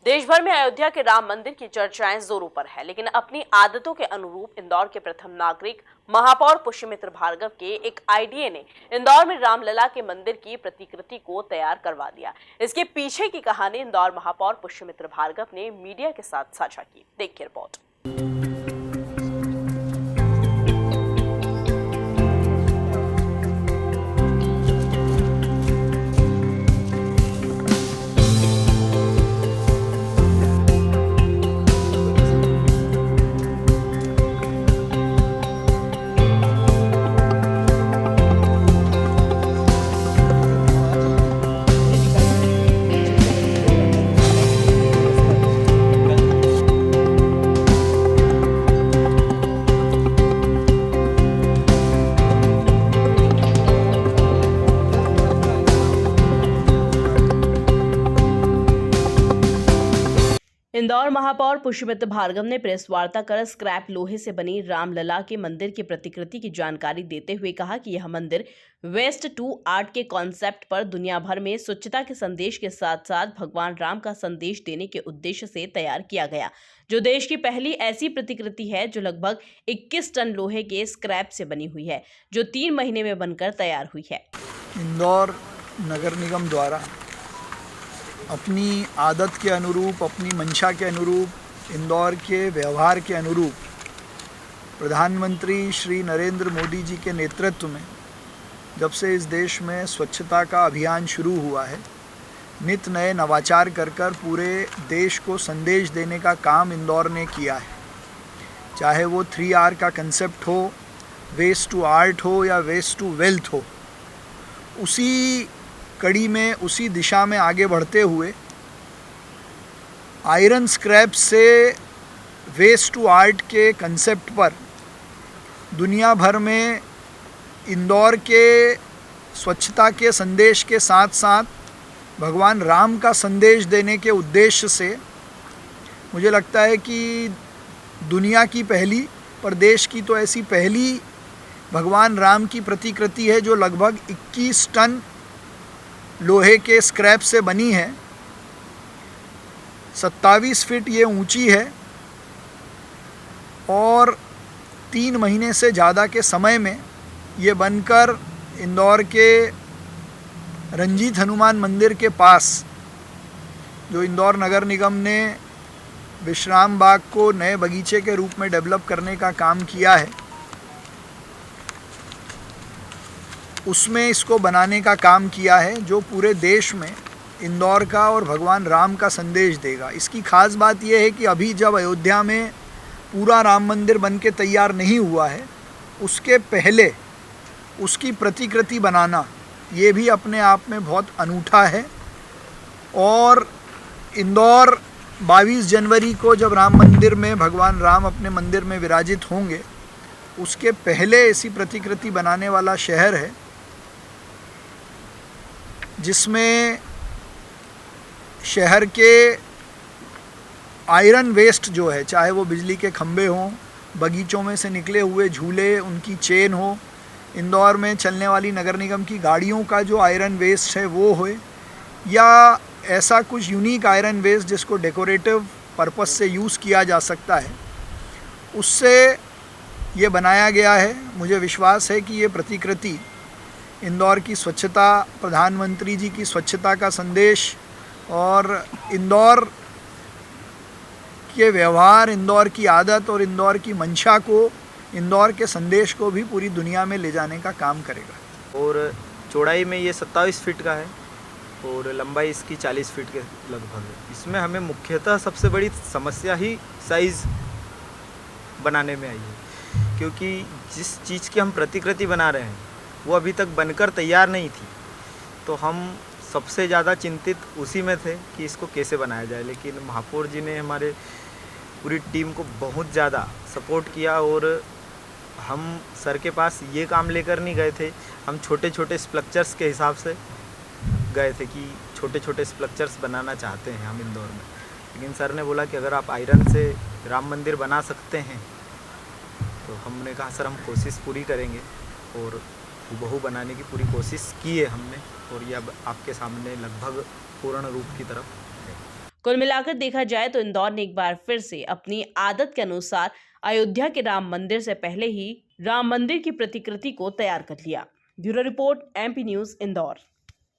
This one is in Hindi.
देश भर में अयोध्या के राम मंदिर की चर्चाएं जोरों पर है, लेकिन अपनी आदतों के अनुरूप इंदौर के प्रथम नागरिक महापौर पुष्यमित्र भार्गव के एक आईडीए ने इंदौर में रामलला के मंदिर की प्रतिकृति को तैयार करवा दिया। इसके पीछे की कहानी इंदौर महापौर पुष्यमित्र भार्गव ने मीडिया के साथ साझा की। देखिए रिपोर्ट। इंदौर महापौर पुष्यमित्र भार्गव ने प्रेस वार्ता कर स्क्रैप लोहे से बनी रामलला के मंदिर की प्रतिकृति की जानकारी देते हुए कहा कि यह मंदिर वेस्ट टू आर्ट के कॉन्सेप्ट पर दुनिया भर में स्वच्छता के संदेश के साथ साथ भगवान राम का संदेश देने के उद्देश्य से तैयार किया गया, जो देश की पहली ऐसी प्रतिकृति है जो लगभग 21 टन लोहे के स्क्रैप से बनी हुई है, जो 3 महीने में बनकर तैयार हुई है। इंदौर नगर निगम द्वारा अपनी आदत के अनुरूप, अपनी मंशा के अनुरूप, इंदौर के व्यवहार के अनुरूप प्रधानमंत्री श्री नरेंद्र मोदी जी के नेतृत्व में जब से इस देश में स्वच्छता का अभियान शुरू हुआ है, नित नए नवाचार कर पूरे देश को संदेश देने का काम इंदौर ने किया है। चाहे वो 3R का कंसेप्ट हो, वेस्ट टू आर्ट हो या वेस्ट टू वेल्थ हो, उसी कड़ी में, उसी दिशा में आगे बढ़ते हुए आयरन स्क्रैप से वेस्ट टू आर्ट के कंसेप्ट पर दुनिया भर में इंदौर के स्वच्छता के संदेश के साथ साथ भगवान राम का संदेश देने के उद्देश्य से मुझे लगता है कि दुनिया की पहली, पर देश की तो ऐसी पहली भगवान राम की प्रतिकृति है जो लगभग 21 टन लोहे के स्क्रैप से बनी है। 27 फीट ये ऊंची है और 3 महीने से ज़्यादा के समय में ये बनकर इंदौर के रंजीत हनुमान मंदिर के पास, जो इंदौर नगर निगम ने विश्राम बाग को नए बगीचे के रूप में डेवलप करने का काम किया है, उसमें इसको बनाने का काम किया है, जो पूरे देश में इंदौर का और भगवान राम का संदेश देगा। इसकी खास बात यह है कि अभी जब अयोध्या में पूरा राम मंदिर बन के तैयार नहीं हुआ है, उसके पहले उसकी प्रतिकृति बनाना ये भी अपने आप में बहुत अनूठा है। और इंदौर 22 जनवरी को जब राम मंदिर में भगवान राम अपने मंदिर में विराजित होंगे, उसके पहले ऐसी प्रतिकृति बनाने वाला शहर है जिसमें शहर के आयरन वेस्ट जो है, चाहे वो बिजली के खंभे हों, बगीचों में से निकले हुए झूले, उनकी चेन हो, इंदौर में चलने वाली नगर निगम की गाड़ियों का जो आयरन वेस्ट है वो हो, या ऐसा कुछ यूनिक आयरन वेस्ट जिसको डेकोरेटिव पर्पस से यूज़ किया जा सकता है, उससे ये बनाया गया है। मुझे विश्वास है कि ये प्रतिकृति इंदौर की स्वच्छता, प्रधानमंत्री जी की स्वच्छता का संदेश और इंदौर के व्यवहार, इंदौर की आदत और इंदौर की मंशा को, इंदौर के संदेश को भी पूरी दुनिया में ले जाने का काम करेगा। और चौड़ाई में ये 27 फीट का है और लंबाई इसकी 40 फीट के लगभग है। इसमें हमें मुख्यतः सबसे बड़ी समस्या ही साइज़ बनाने में आई है, क्योंकि जिस चीज़ की हम प्रतिकृति बना रहे हैं वो अभी तक बनकर तैयार नहीं थी, तो हम सबसे ज़्यादा चिंतित उसी में थे कि इसको कैसे बनाया जाए। लेकिन महापौर जी ने हमारे पूरी टीम को बहुत ज़्यादा सपोर्ट किया और हम सर के पास ये काम लेकर नहीं गए थे, हम छोटे छोटे स्ट्रक्चर्स के हिसाब से गए थे कि छोटे छोटे स्ट्रक्चर्स बनाना चाहते हैं हम इंदौर में। लेकिन सर ने बोला कि अगर आप आयरन से राम मंदिर बना सकते हैं, तो हमने कहा सर हम कोशिश पूरी करेंगे और हूबहू बनाने की पूरी कोशिश की है हमने, और ये अब आपके सामने लगभग पूर्ण रूप की तरफ है। कुल मिलाकर देखा जाए तो इंदौर ने एक बार फिर से अपनी आदत के अनुसार अयोध्या के राम मंदिर से पहले ही राम मंदिर की प्रतिकृति को तैयार कर लिया। Bureau report, MP news, Indore.